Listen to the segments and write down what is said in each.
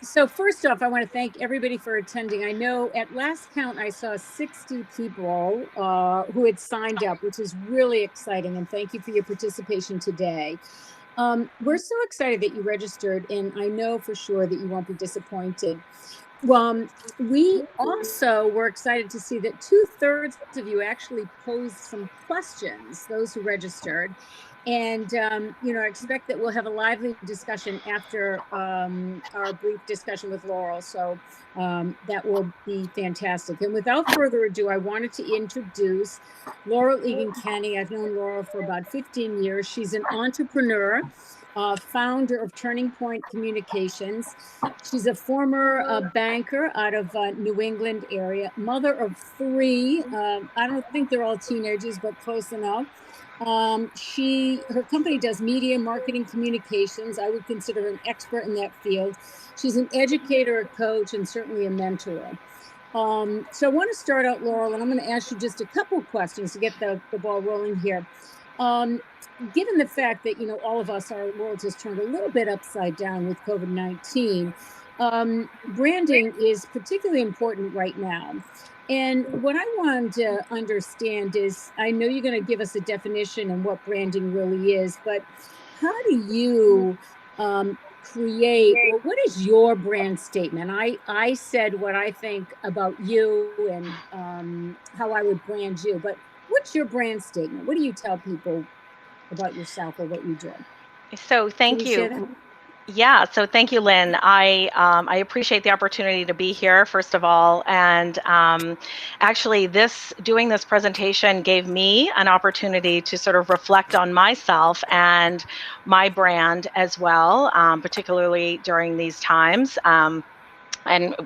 So first off, I want to thank everybody for attending. I know at last count, I saw 60 people who had signed up, which is really exciting. And thank you for your participation today. We're so excited that you registered, and I know for sure that you won't be disappointed. We also were excited to see that 2/3 of you actually posed some questions, those who registered. And, I expect that we'll have a lively discussion after our brief discussion with Laurel. So that will be fantastic. And without further ado, I wanted to introduce Laurel Egan Kenny. I've known Laurel for about 15 years. She's an entrepreneur, founder of Turning Point Communications. She's a former banker out of New England area, mother of 3. I don't think they're all teenagers, but close enough. Her company does media, marketing, communications. I would consider her an expert in that field. She's an educator, a coach, and certainly a mentor. So I want to start out, Laurel, and I'm going to ask you just a couple of questions to get the ball rolling here. Given the fact that, all of us, our world has turned a little bit upside down with COVID-19, branding is particularly important right now. And what I wanted to understand is, I know you're going to give us a definition and what branding really is, but how do you create, or what is your brand statement? I said what I think about you and how I would brand you, but what's your brand statement? What do you tell people about yourself or what you do? So thank you. Yeah, so thank you, Lynn. I appreciate the opportunity to be here, first of all, and actually, doing this presentation gave me an opportunity to sort of reflect on myself and my brand as well, particularly during these times. And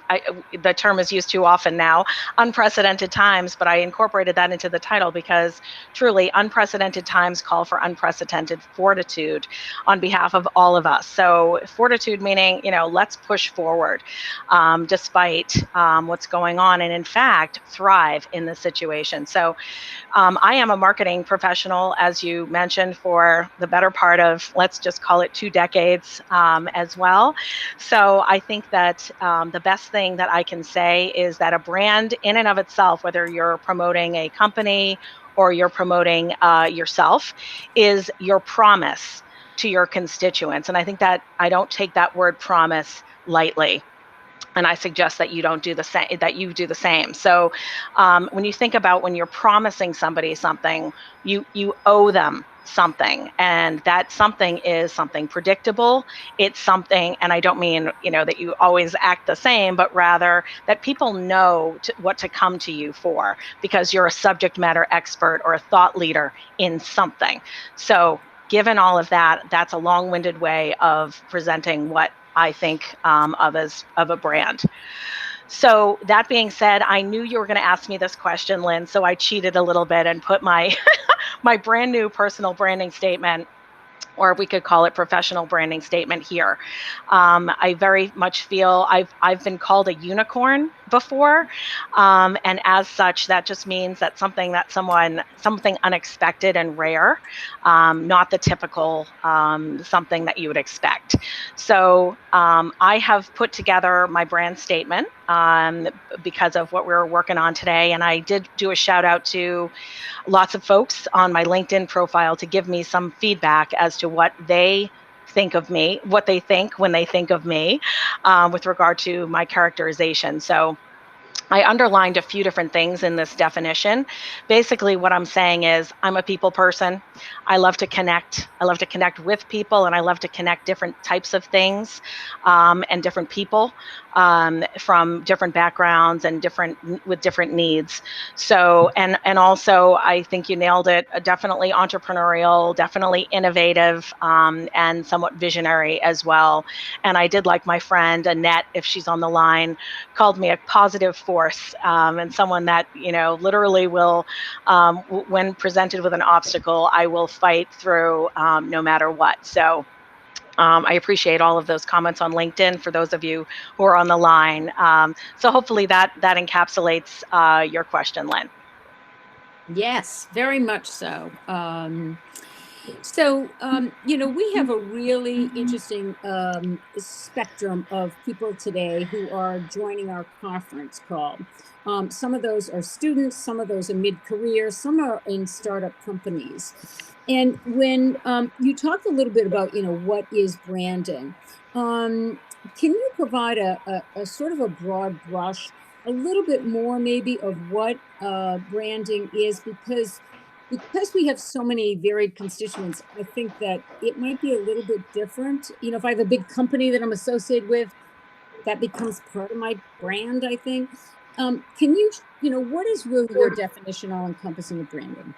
the term is used too often now, unprecedented times, but I incorporated that into the title because truly unprecedented times call for unprecedented fortitude on behalf of all of us. So fortitude meaning, let's push forward despite what's going on, and in fact, thrive in this situation. So I am a marketing professional, as you mentioned, for the better part of, let's just call it 2 decades as well. So I think that the best thing that I can say is that a brand in and of itself, whether you're promoting a company or you're promoting yourself, is your promise to your constituents. And I think that I don't take that word promise lightly. And I suggest that you don't do the same, that you do the same. So when you think about when you're promising somebody something, you owe them something, and that something is something predictable. It's something, and I don't mean that you always act the same, but rather that people know what to come to you for because you're a subject matter expert or a thought leader in something. So given all of that, that's a long-winded way of presenting what I think of a brand. So that being said, I knew you were going to ask me this question, Lynn, so I cheated a little bit and put my my brand new personal branding statement, or we could call it professional branding statement here. I very much feel I've been called a unicorn before, and as such, that just means that something unexpected and rare, not the typical something that you would expect. So I have put together my brand statement because of what we're working on today, and I did do a shout out to lots of folks on my LinkedIn profile to give me some feedback as to what they think of me, what they think when they think of me with regard to my characterization. So I underlined a few different things in this definition. Basically, what I'm saying is I'm a people person. I love to connect. I love to connect with people, and I love to connect different types of things and different people from different backgrounds and with different needs. So, and also, I think you nailed it. Definitely entrepreneurial, definitely innovative, and somewhat visionary as well. And I did like my friend Annette, if she's on the line, called me a positive force, and someone that literally will, when presented with an obstacle, I will fight through no matter what. So I appreciate all of those comments on LinkedIn for those of you who are on the line. So hopefully that encapsulates your question, Lynn. Yes, very much so. So, we have a really interesting spectrum of people today who are joining our conference call. Some of those are students, some of those are mid-career, some are in startup companies. And when you talked a little bit about, what is branding, can you provide a sort of a broad brush, a little bit more maybe of what branding is? Because we have so many varied constituents, I think that it might be a little bit different. If I have a big company that I'm associated with, that becomes part of my brand, I think. Can what is really your definition all encompassing of branding?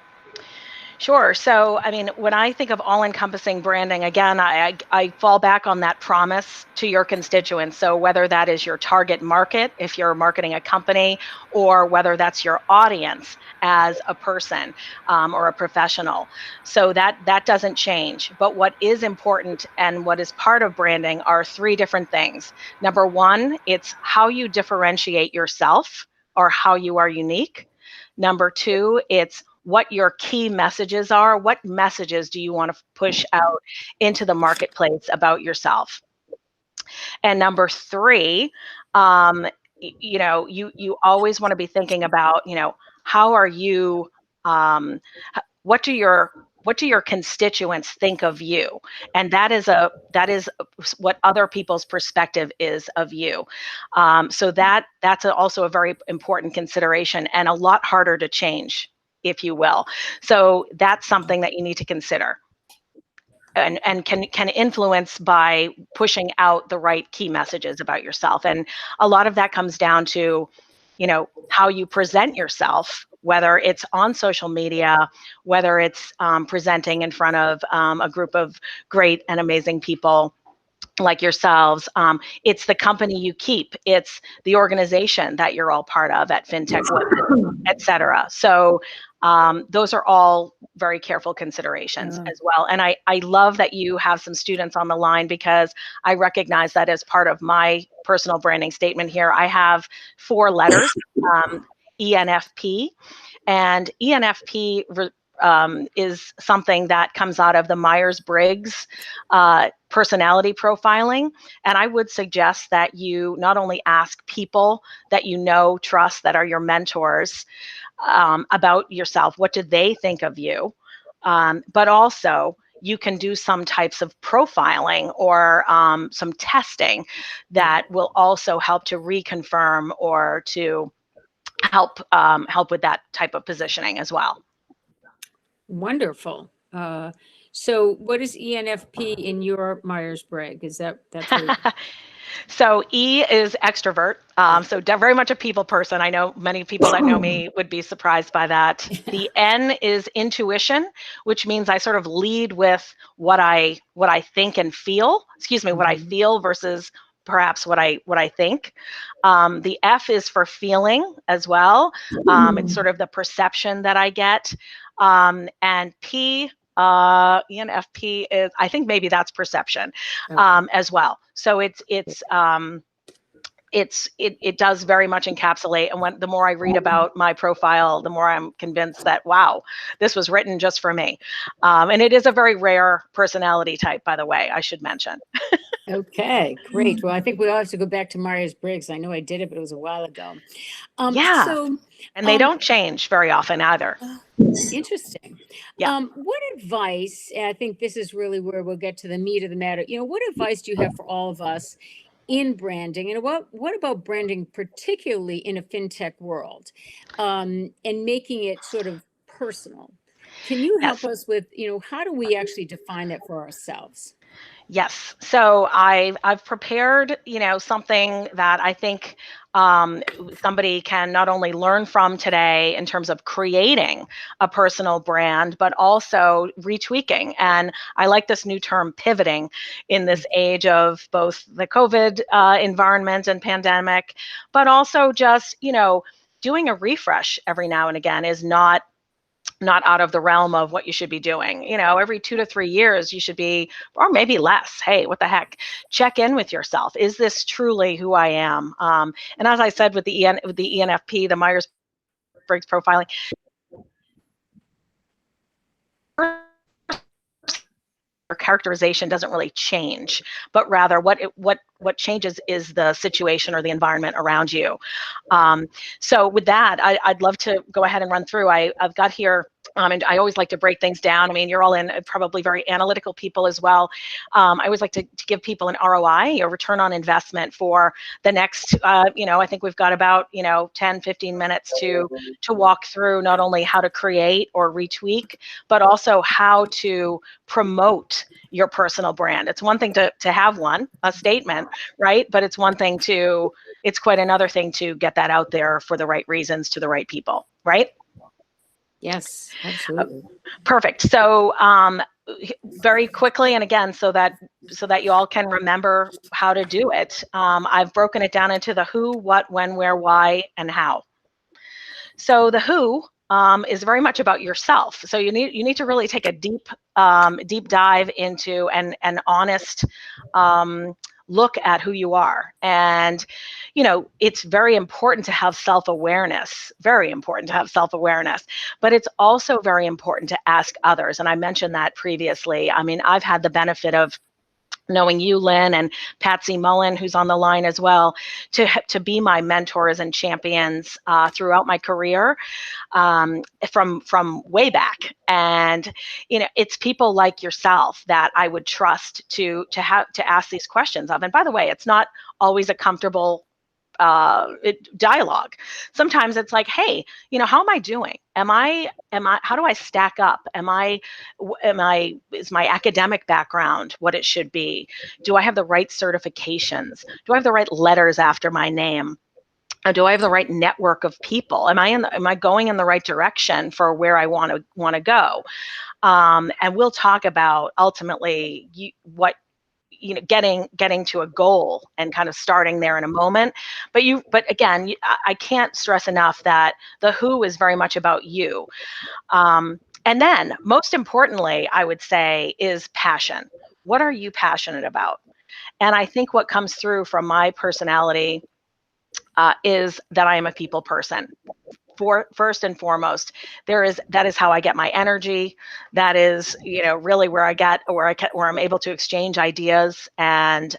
Sure. So, I mean, when I think of all-encompassing branding, again, I fall back on that promise to your constituents. So whether that is your target market, if you're marketing a company, or whether that's your audience as a person or a professional, so that doesn't change. But what is important and what is part of branding are three different things. Number one, it's how you differentiate yourself or how you are unique. Number two, it's what your key messages are. What messages do you want to push out into the marketplace about yourself? And number three, you always want to be thinking about, how are you, um, what do your constituents think of you? And that is what other people's perspective is of you. So that's also a very important consideration and a lot harder to change, if you will. So that's something that you need to consider and can influence by pushing out the right key messages about yourself. And a lot of that comes down to, how you present yourself, whether it's on social media, whether it's presenting in front of a group of great and amazing people like yourselves. It's the company you keep. It's the organization that you're all part of at FintechWomen, et cetera. So those are all very careful considerations as well. And I love that you have some students on the line because I recognize that as part of my personal branding statement here. I have 4 letters, ENFP, and ENFP is something that comes out of the Myers-Briggs personality profiling. And I would suggest that you not only ask people that you know, trust, that are your mentors about yourself, what do they think of you? But also, you can do some types of profiling or some testing that will also help to reconfirm or to help with that type of positioning as well. Wonderful. So what is ENFP in your Myers-Briggs? That's what So E is extrovert. So very much a people person. I know many people that know me would be surprised by that. The N is intuition, which means I sort of lead with what I think and feel. Excuse me, what I feel versus perhaps what I think. The F is for feeling as well. It's sort of the perception that I get. And P, ENFP is, I think maybe that's perception as well. So it does very much encapsulate. And the more I read about my profile, the more I'm convinced that, wow, this was written just for me. And it is a very rare personality type, by the way, I should mention. Okay, great. Well, I think we all have to go back to Myers-Briggs. I know I did it, but it was a while ago. Yeah. So, And they don't change very often either. Interesting. Yeah. What advice, and I think this is really where we'll get to the meat of the matter, what advice do you have for all of us in branding? And what about branding, particularly in a fintech world, and making it sort of personal? Can you help Yes. us with, how do we actually define it for ourselves? Yes. So I've prepared, something that I think somebody can not only learn from today in terms of creating a personal brand, but also retweaking. And I like this new term, pivoting, in this age of both the COVID environment and pandemic, but also just, doing a refresh every now and again is not out of the realm of what you should be doing. Every 2 to 3 years you should be, or maybe less. Hey, what the heck? Check in with yourself. Is this truly who I am? And as I said with the ENFP, the Myers-Briggs profiling, characterization doesn't really change, but rather what changes is the situation or the environment around you. So with that, I'd love to go ahead and run through. I've got here, and I always like to break things down. I mean, you're all probably very analytical people as well. I always like to give people an ROI, or return on investment, for the next, I think we've got about 10, 15 minutes to walk through not only how to create or retweak, but also how to promote your personal brand. It's one thing to have a statement, right? But it's quite another thing to get that out there for the right reasons to the right people, right? Yes, absolutely. Perfect. So very quickly, and again, so that you all can remember how to do it, I've broken it down into the who, what, when, where, why, and how. So the who is very much about yourself. So you need to really take a deep dive into an honest look at who you are. And it's very important to have self-awareness, but it's also very important to ask others. And I mentioned that previously. I mean, I've had the benefit of knowing you, Lynne, and Patsy Mullen, who's on the line as well, to be my mentors and champions throughout my career, from way back. And it's people like yourself that I would trust to ask these questions of. And by the way, it's not always a comfortable dialogue. Sometimes it's like, hey, how am I doing? How do I stack up? Is my academic background what it should be? Do I have the right certifications? Do I have the right letters after my name? Do I have the right network of people? Am I going in the right direction for where I want to go? And we'll talk about ultimately getting to a goal and kind of starting there in a moment. But again, I can't stress enough that the who is very much about you. And then most importantly, I would say, is passion. What are you passionate about? And I think what comes through from my personality is that I am a people person. First and foremost, that is how I get my energy. That is, really where I'm able to exchange ideas, and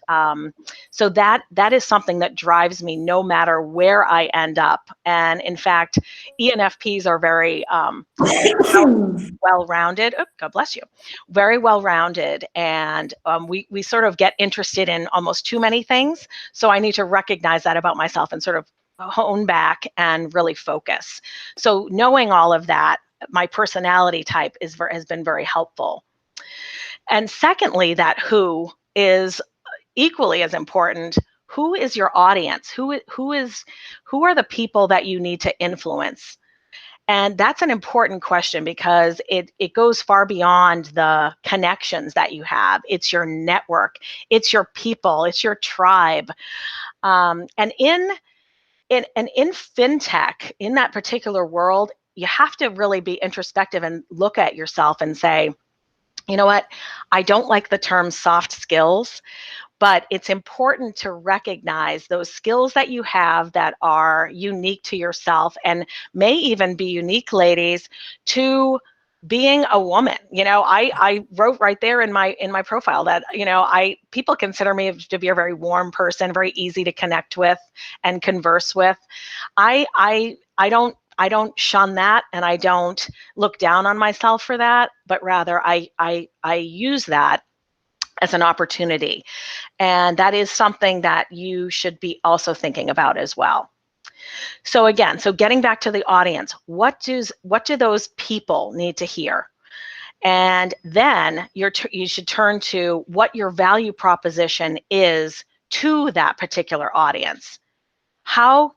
so that is something that drives me no matter where I end up. And in fact, ENFPs are very well-rounded. Oh, God bless you. Very well-rounded, and we sort of get interested in almost too many things. So I need to recognize that about myself and sort of hone back and really focus. So knowing all of that, my personality type has been very helpful. And secondly, that who is equally as important. Who is your audience? Who are the people that you need to influence? And that's an important question, because it goes far beyond the connections that you have. It's your network, it's your people, it's your tribe. And in fintech, in that particular world, you have to really be introspective and look at yourself and say, you know what, I don't like the term soft skills, but it's important to recognize those skills that you have that are unique to yourself, and may even be unique, ladies, to being a woman. I wrote right there in my profile that people consider me to be a very warm person, very easy to connect with and converse with. I don't shun that, and I don't look down on myself for that, but rather I use that as an opportunity. And that is something that you should be also thinking about as well. So again, getting back to the audience, what do those people need to hear? And then you should turn to what your value proposition is to that particular audience. How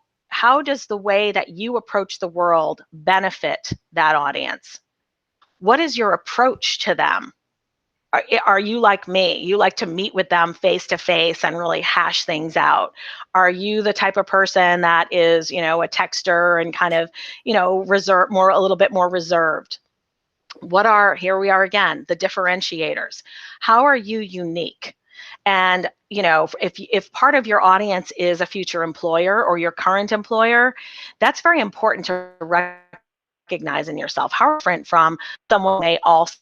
does the way that you approach the world benefit that audience? What is your approach to them? Are you like me? You like to meet with them face to face and really hash things out? Are you the type of person that is, a texter and kind of, reserved, a little bit more reserved? Here we are again, the differentiators. How are you unique? And, if part of your audience is a future employer or your current employer, that's very important to recognize in yourself. How different from someone may also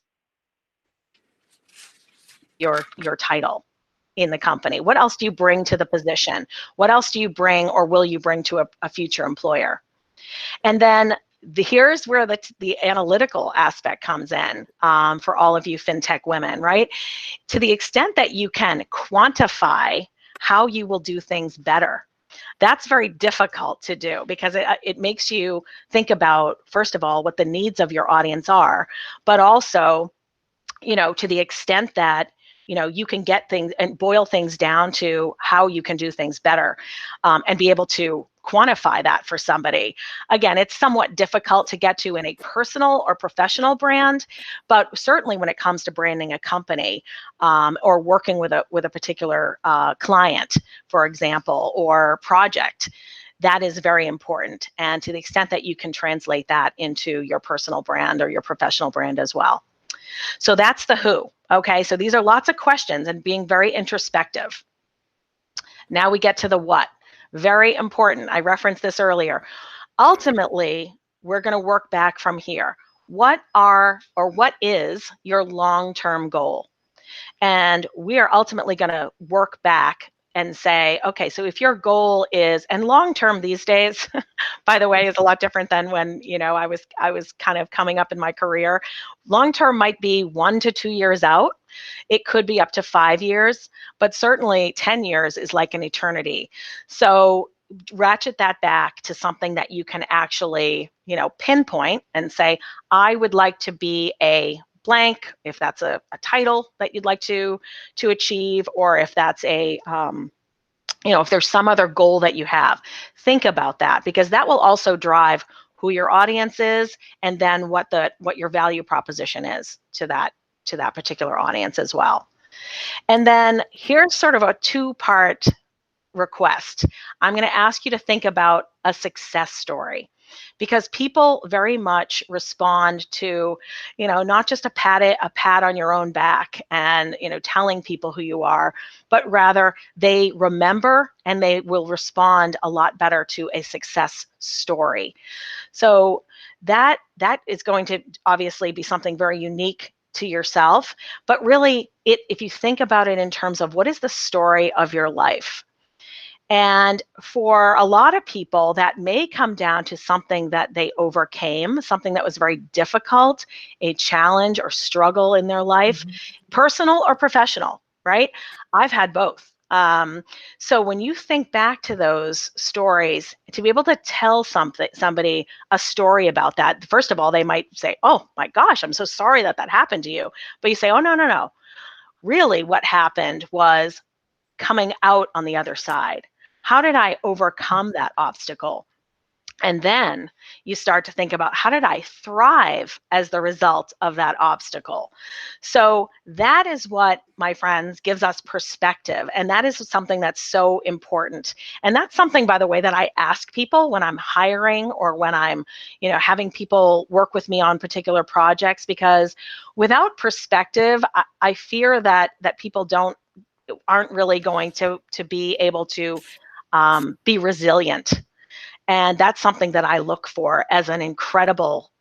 your title in the company? What else do you bring to the position? What else do you bring or will you bring to a future employer? And then here's where the analytical aspect comes in for all of you FinTech women, right? To the extent that you can quantify how you will do things better, that's very difficult to do because it makes you think about, first of all, what the needs of your audience are, but also, to the extent that you can get things and boil things down to how you can do things better, and be able to quantify that for somebody. Again, it's somewhat difficult to get to in a personal or professional brand, but certainly when it comes to branding a company, or working with a particular client, for example, or project, that is very important. And to the extent that you can translate that into your personal brand or your professional brand as well. So that's the who. Okay, so these are lots of questions and being very introspective. Now we get to the what. Very important. I referenced this earlier. Ultimately, we're going to work back from here. What is your long-term goal? And we are ultimately going to work back and say, okay, so if your goal is, and long-term these days, by the way, is a lot different than when I was kind of coming up in my career. Long-term might be 1 to 2 years out. It could be up to 5 years, but certainly 10 years is like an eternity. So ratchet that back to something that you can actually, pinpoint and say, I would like to be a blank, if that's a title that you'd like to achieve, or if that's a if there's some other goal that you have. Think about that, because that will also drive who your audience is, and then what your value proposition is to that particular audience as well. And then here's sort of a two-part request. I'm going to ask you to think about a success story, because people very much respond to, not just a pat on your own back and, telling people who you are, but rather they remember and they will respond a lot better to a success story. So that is going to obviously be something very unique to yourself, but really if you think about it in terms of what is the story of your life. And for a lot of people, that may come down to something that they overcame, something that was very difficult, a challenge or struggle in their life, personal or professional, right? I've had both. So when you think back to those stories, to be able to tell somebody a story about that, first of all, they might say, oh my gosh, I'm so sorry that happened to you. But you say, oh, no. Really what happened was coming out on the other side. How did I overcome that obstacle? And then you start to think about, how did I thrive as the result of that obstacle? So that is what, my friends, gives us perspective. And that is something that's so important. And that's something, by the way, that I ask people when I'm hiring or when I'm, having people work with me on particular projects, because without perspective, I fear that people aren't really going to be able to be resilient. And that's something that I look for as an incredible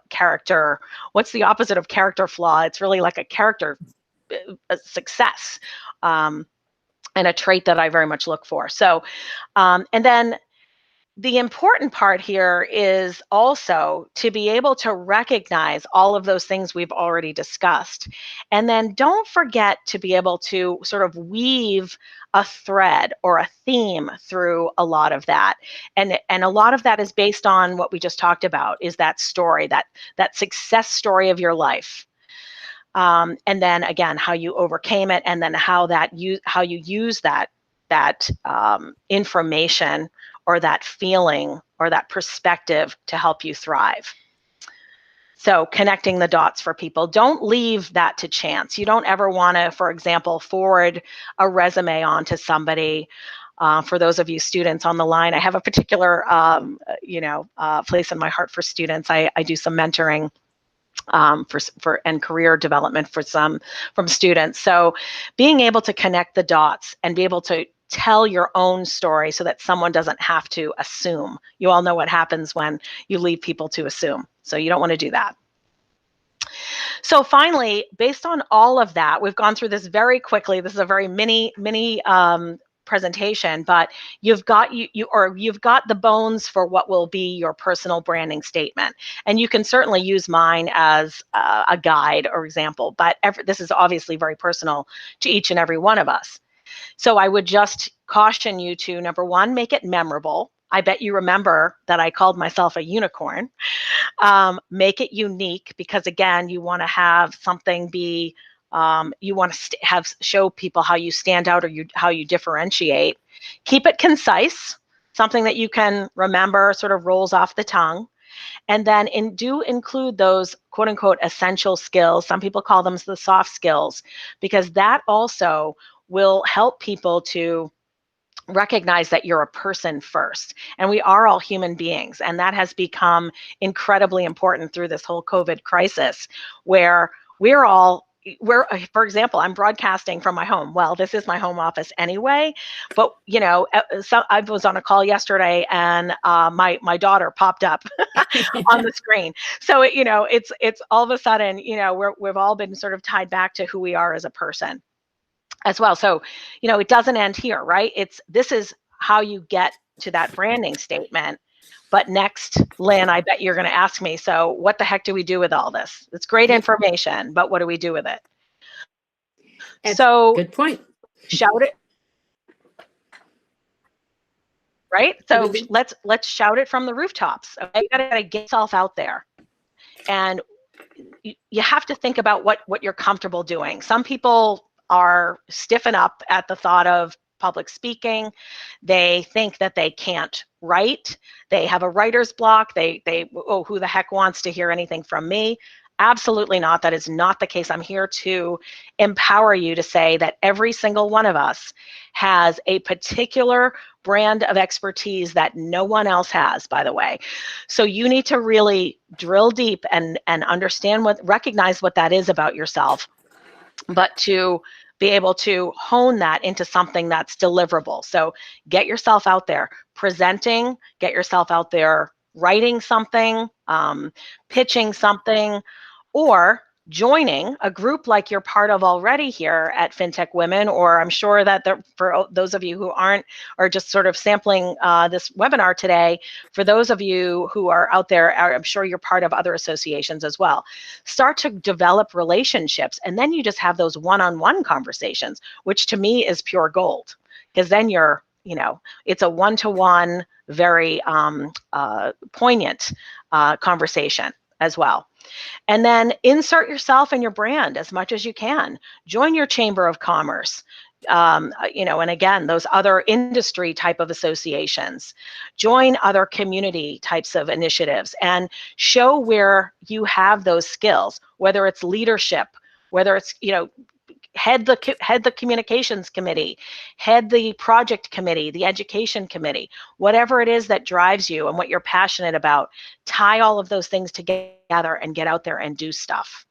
character. What's the opposite of character flaw? It's really like a character success, and a trait that I very much look for. So, and then the important part here is also to be able to recognize all of those things we've already discussed. And then don't forget to be able to sort of weave a thread or a theme through a lot of that. And a lot of that is based on what we just talked about, is that story, that success story of your life. And then again, how you overcame it, and then how you use that information or that feeling or that perspective to help you thrive. So connecting the dots for people. Don't leave that to chance. You don't ever want to, for example, forward a resume on to somebody. For those of you students on the line, I have a particular place in my heart for students. I do some mentoring for and career development from students. So being able to connect the dots and be able to tell your own story so that someone doesn't have to assume. You all know what happens when you leave people to assume. So you don't want to do that. So finally, based on all of that, we've gone through this very quickly. This is a very mini presentation, but you've got you've got the bones for what will be your personal branding statement, and you can certainly use mine as a guide or example. But this is obviously very personal to each and every one of us. So I would just caution you to, number one, make it memorable. I bet you remember that I called myself a unicorn. Make it unique, because again, you want to have something be, you want to show people how you stand out, or how you differentiate. Keep it concise, something that you can remember, sort of rolls off the tongue. And then do include those quote unquote essential skills. Some people call them the soft skills, because that also will help people to recognize that you're a person first, and we are all human beings, and that has become incredibly important through this whole COVID crisis, where for example, I'm broadcasting from my home. Well, this is my home office anyway, but so I was on a call yesterday, and my daughter popped up on the screen. So it's all of a sudden, we've all been sort of tied back to who we are as a person as well. So, it doesn't end here, right? This is how you get to that branding statement. But next, Lynn, I bet you're going to ask me, so what the heck do we do with all this? It's great information, but what do we do with it? So good point. Shout it. Right? So let's shout it from the rooftops. Okay? You gotta get yourself out there. And you have to think about what you're comfortable doing. Some people are stiffen up at the thought of public speaking. They think that they can't write. They have a writer's block. Oh, who the heck wants to hear anything from me? Absolutely not. That is not the case. I'm here to empower you to say that every single one of us has a particular brand of expertise that no one else has, by the way. So you need to really drill deep and understand recognize what that is about yourself, but to be able to hone that into something that's deliverable. So get yourself out there presenting, get yourself out there writing something, pitching something, or joining a group like you're part of already here at FintechWomen, or I'm sure that for those of you who aren't, or just sort of sampling this webinar today, for those of you who are out there, I'm sure you're part of other associations as well. Start to develop relationships, and then you just have those one-on-one conversations, which to me is pure gold, because then you're, it's a one-to-one, very poignant conversation as well. And then insert yourself and your brand as much as you can. Join your chamber of commerce, and again, those other industry type of associations. Join other community types of initiatives and show where you have those skills, whether it's leadership, whether it's, head the communications committee, head the project committee, the education committee, whatever it is that drives you and what you're passionate about. Tie all of those things together and get out there and do stuff.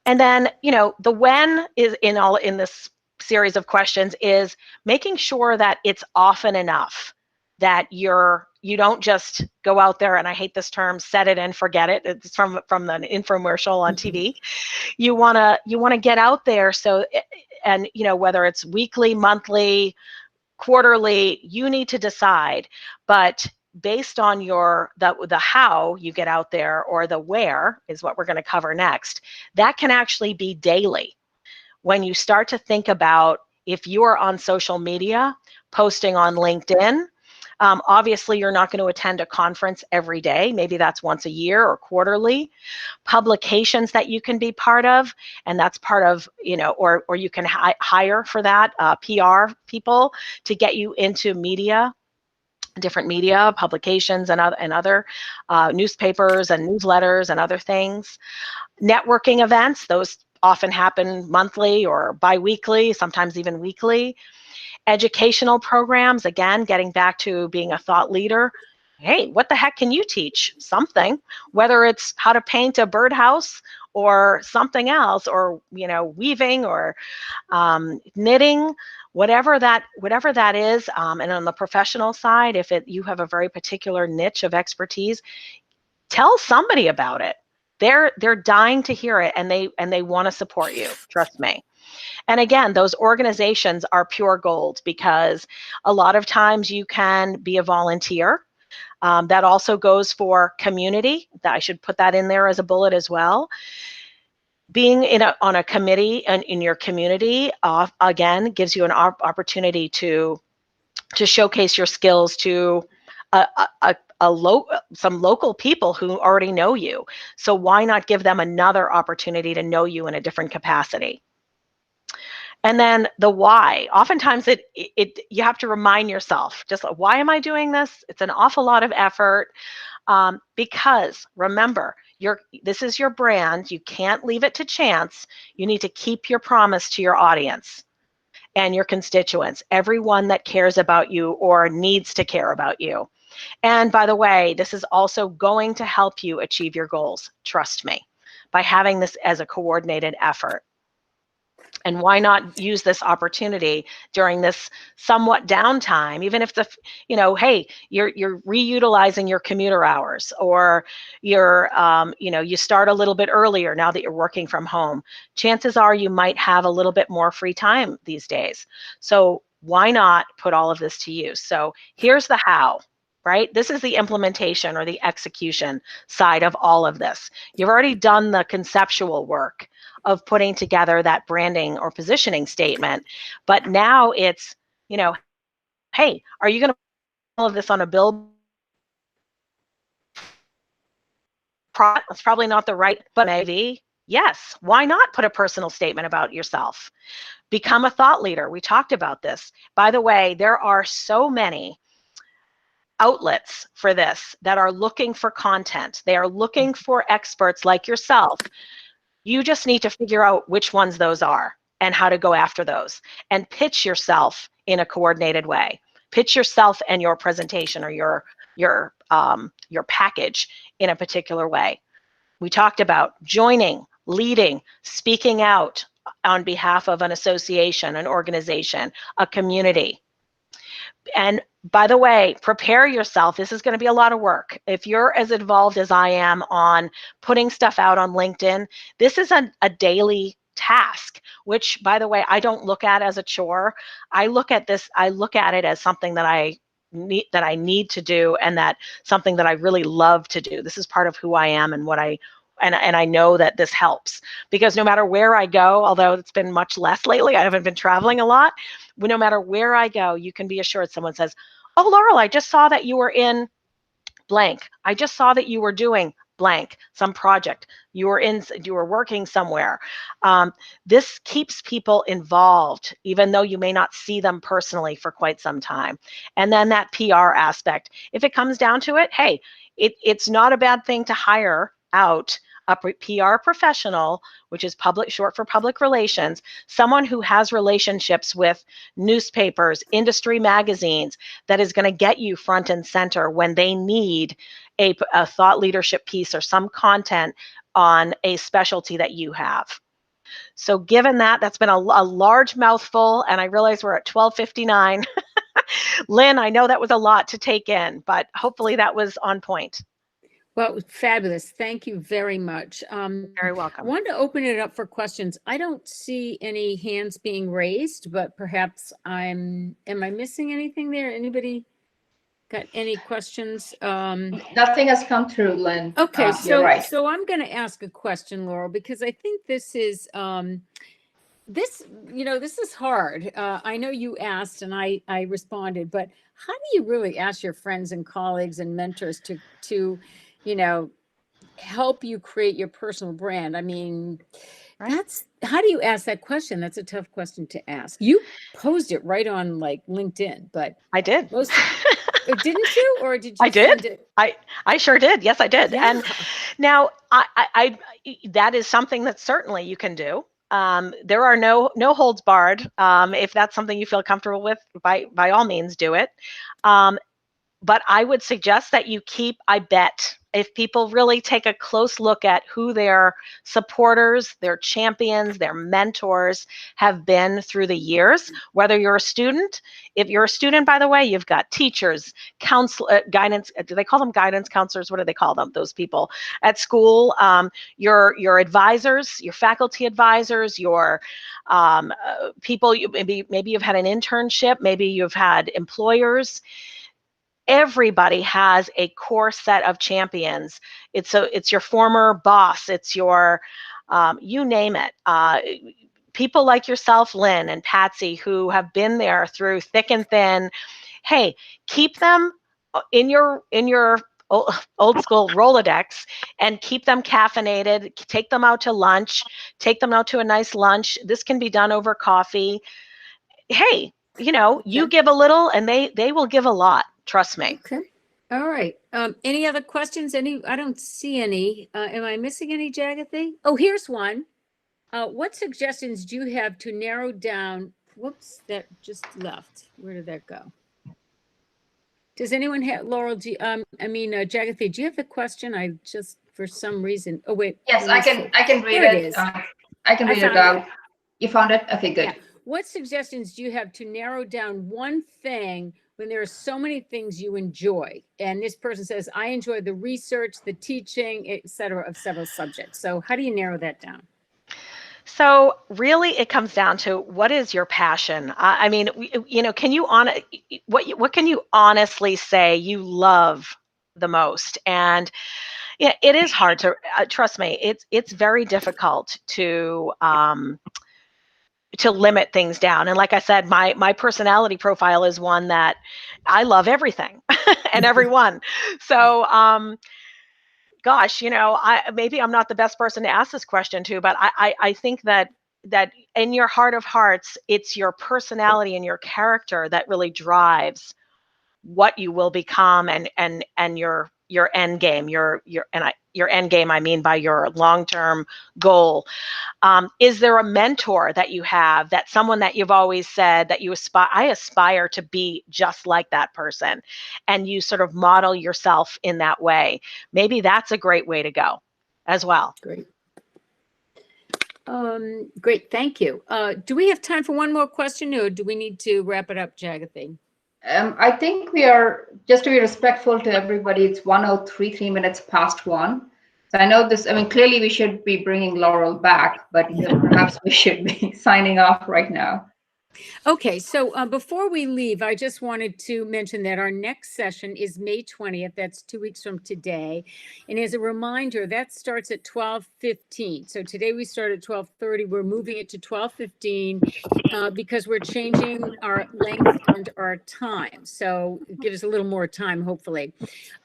And then, the when is in this series of questions is making sure that it's often enough, that you don't just go out there, and I hate this term, set it and forget it. It's from the infomercial on TV. You want to get out there. So, and whether it's weekly, monthly, quarterly, you need to decide. But based on the how you get out there, or the where is what we're going to cover next, that can actually be daily. When you start to think about, if you are on social media, posting on LinkedIn, obviously you're not going to attend a conference every day. Maybe that's once a year or quarterly. Publications that you can be part of, and that's part of, or you can hire for that, PR people to get you into media, different media publications and other newspapers and newsletters and other things. Networking events, those often happen monthly or bi-weekly, sometimes even weekly. Educational programs, again, getting back to being a thought leader. Hey, what the heck can you teach? Something, whether it's how to paint a birdhouse or something else, or weaving or knitting, whatever that is. And on the professional side, if you have a very particular niche of expertise, tell somebody about it. they're dying to hear it, and they want to support you. Trust me. And again, those organizations are pure gold, because a lot of times you can be a volunteer. That also goes for community. I should put that in there as a bullet as well. Being on a committee and in your community, again, gives you an opportunity to showcase your skills to some local people who already know you. So why not give them another opportunity to know you in a different capacity? And then the why. Oftentimes you have to remind yourself, just like, why am I doing this? It's an awful lot of effort. Because remember, this is your brand. You can't leave it to chance. You need to keep your promise to your audience and your constituents, everyone that cares about you or needs to care about you. And by the way, this is also going to help you achieve your goals, trust me, by having this as a coordinated effort. And why not use this opportunity during this somewhat downtime, even if hey, you're reutilizing your commuter hours, or you're, you start a little bit earlier now that you're working from home. Chances are you might have a little bit more free time these days. So why not put all of this to use? So here's the how, right? This is the implementation or the execution side of all of this. You've already done the conceptual work of putting together that branding or positioning statement. But now it's, hey, are you going to put all of this on a bill? It's probably not the right, but maybe, yes, why not put a personal statement about yourself? Become a thought leader. We talked about this. By the way, there are so many outlets for this that are looking for content. They are looking for experts like yourself. You just need to figure out which ones those are and how to go after those, and pitch yourself in a coordinated way. Pitch yourself and your presentation or your package in a particular way. We talked about joining, leading, speaking out on behalf of an association, an organization, a community. And by the way, prepare yourself. This is going to be a lot of work. If you're as involved as I am on putting stuff out on LinkedIn, this is a daily task, which, by the way, I don't look at as a chore. I look at it as something that I need to do, and that something that I really love to do. This is part of who I am and what and I know that this helps, because no matter where I go, although it's been much less lately, I haven't been traveling a lot, but no matter where I go, you can be assured someone says, oh, Laurel, I just saw that you were in blank. I just saw that you were doing blank, some project. You were working somewhere. This keeps people involved, even though you may not see them personally for quite some time. And then that PR aspect, if it comes down to it, hey, it's not a bad thing to hire out a PR professional, which is short for public relations, someone who has relationships with newspapers, industry magazines, that is going to get you front and center when they need a thought leadership piece or some content on a specialty that you have. So given that's been a large mouthful, and I realize we're at 12:59. Lynn, I know that was a lot to take in, but hopefully that was on point. Well, fabulous. Thank you very much. Very welcome. I wanted to open it up for questions. I don't see any hands being raised, but perhaps am I missing anything there? Anybody got any questions? Nothing has come through, Lynn. Okay, right. So I'm going to ask a question, Laurel, because I think this is this is hard. I know you asked and I responded, but how do you really ask your friends and colleagues and mentors to help you create your personal brand? I mean, right. How do you ask that question? That's a tough question to ask. You posed it right on like LinkedIn, but I did. Didn't you, or did you? I did. I sure did. Yes, I did. Yeah. And now I that is something that certainly you can do. There are no holds barred. If that's something you feel comfortable with, by all means do it. But I would suggest that you keep, I bet, if people really take a close look at who their supporters, their champions, their mentors have been through the years, whether you're a student. If you're a student, by the way, you've got teachers, guidance, do they call them guidance counselors? What do they call them, those people at school? Your advisors, your faculty advisors, your people, maybe you've had an internship, maybe you've had employers. Everybody has a core set of champions. It's your former boss, it's your, you name it. People like yourself, Lynne and Patsy, who have been there through thick and thin. Hey, keep them in your old school Rolodex and keep them caffeinated. Take them out to lunch. Take them out to a nice lunch. This can be done over coffee. Hey, you give a little and they will give a lot. Trust me. Okay. All right. Any other questions? I don't see any. Am I missing any, Jagathy? Oh, here's one. What suggestions do you have to narrow down? Whoops, that just left. Where did that go? Does anyone have, Laurel, Jagathy, do you have the question? I just, for some reason, oh, wait. Yes, I can read there it. It is. I can read it out. You found it? Okay, good. Yeah. What suggestions do you have to narrow down one thing when there are so many things you enjoy? And this person says, I enjoy the research, the teaching, et cetera, of several subjects. So how do you narrow that down? So really, it comes down to what is your passion? I mean, can you what can you honestly say you love the most? And yeah, it is hard to trust me. It's very difficult to limit things down. And like I said, my personality profile is one that I love everything and everyone. So gosh, maybe I'm not the best person to ask this question to, but I think that in your heart of hearts, it's your personality and your character that really drives what you will become and your end game, your end game, I mean by your long-term goal. Is there a mentor that you have, that someone that you've always said that I aspire to be just like that person, and you sort of model yourself in that way? Maybe that's a great way to go as well. Great. Great, thank you. Do we have time for one more question, or do we need to wrap it up, Jagathy? I think we are, just to be respectful to everybody, it's 1:03, 3 minutes past 1. So I know this, clearly we should be bringing Laurel back, but perhaps we should be signing off right now. Okay, so before we leave, I just wanted to mention that our next session is May 20th. That's 2 weeks from today. And as a reminder, that starts at 12:15. So today we start at 12:30. We're moving it to 12:15 because we're changing our length and our time. So it gives us a little more time, hopefully.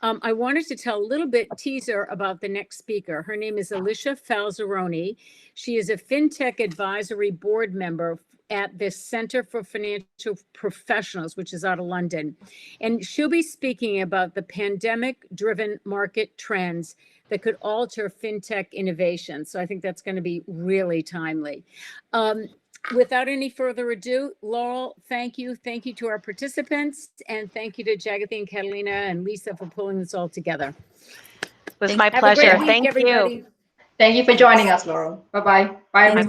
I wanted to tell a little bit teaser about the next speaker. Her name is Alicia Falzaroni. She is a FinTech Advisory Board member at the Center for Financial Professionals, which is out of London. And she'll be speaking about the pandemic-driven market trends that could alter FinTech innovation. So I think that's going to be really timely. Without any further ado, Laurel, thank you. Thank you to our participants, and thank you to Jagathy and Catalina and Lisa for pulling this all together. It was my pleasure. Thank you. Thank you for joining us, Laurel. Bye-bye. Bye, everybody.